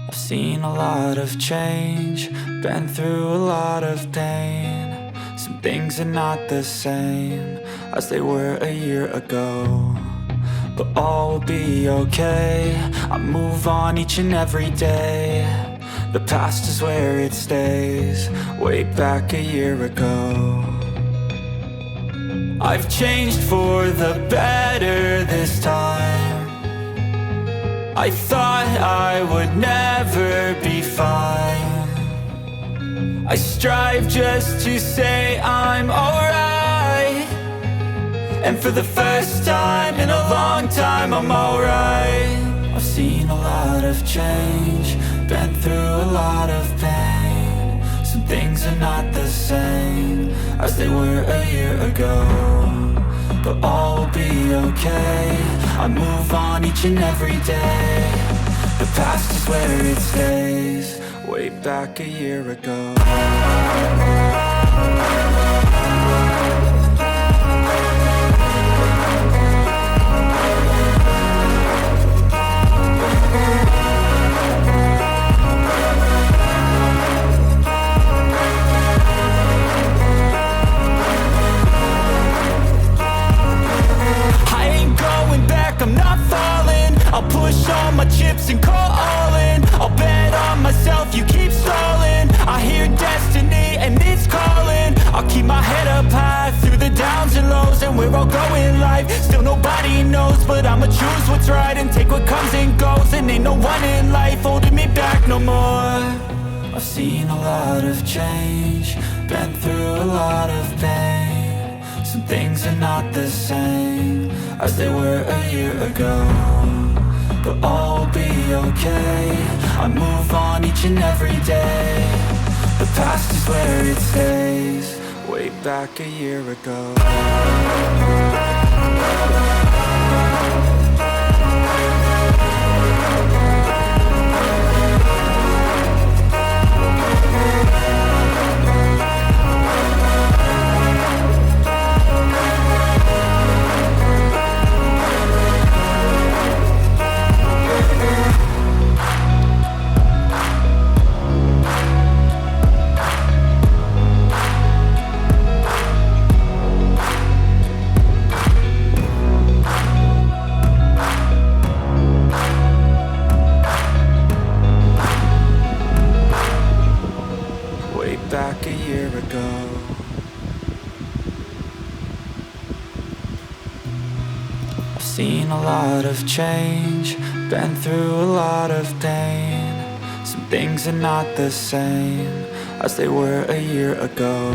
I've seen a lot of change, been through a lot of pain. Some things are not the same as they were a year ago, but all will be okay. I move on each and every day. The past is where it stays, way back a year ago. I've changed for the better this time. I thought I would never be fine. I strive just to say I'm alright, and for the first time in a long time I'm alright. I've seen a lot of change, been through a lot of pain. Some things are not the same as they were a year ago, but all will be okay. I move on each and every day. The past is where it stays, way back a year ago. I'm not falling. I'll push all my chips and call all in. I'll bet on myself, you keep stalling. I hear destiny and it's calling. I'll keep my head up high through the downs and lows, and we're all going live. Still nobody knows, but I'ma choose what's right and take what comes and goes. And ain't no one in life holding me back no more. I've seen a lot of change, been through a lot of pain. Some things are not the same as they were a year ago, but all will be okay. I move on each and every day. The past is where it stays, way back a year ago. Back a year ago. I've seen a lot of change, been through a lot of pain. Some things are not the same as they were a year ago,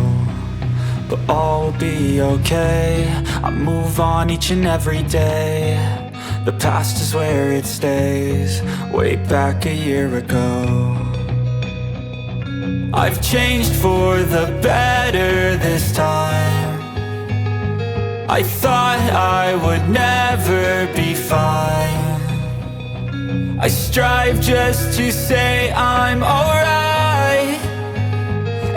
but all will be okay. I move on each and every day. The past is where it stays, way back a year ago. I've changed for the better this time. I thought I would never be fine. I strive just to say I'm alright,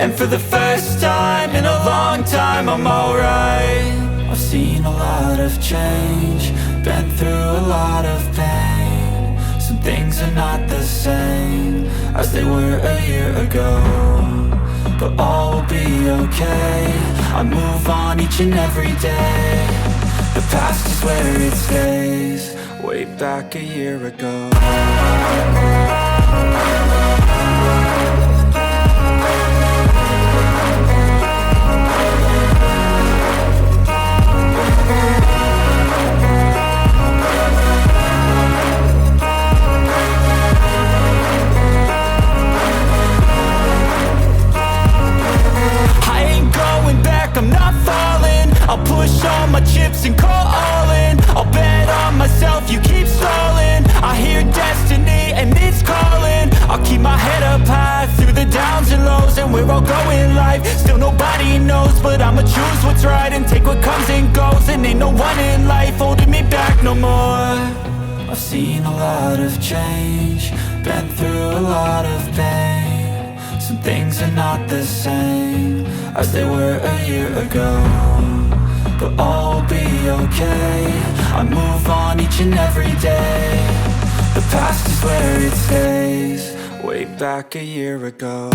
and for the first time in a long time I'm alright. I've seen a lot of change, been through a lot of pain. Some things are not the same as they were a year ago, but all will be okay. I move on each and every day. The past is where it stays, way back a year ago. I'm not falling. I'll push all my chips and call all in. I'll bet on myself, you keep stalling. I hear destiny and it's calling. I'll keep my head up high through the downs and lows, and we're all going live. Still nobody knows, but I'ma choose what's right and take what comes and goes. And ain't no one in life holding me back no more. I've seen a lot of change, been through a lot of pain. Some things are not the same as they were a year ago, but all will be okay. I move on each and every day. The past is where it stays, back a year ago.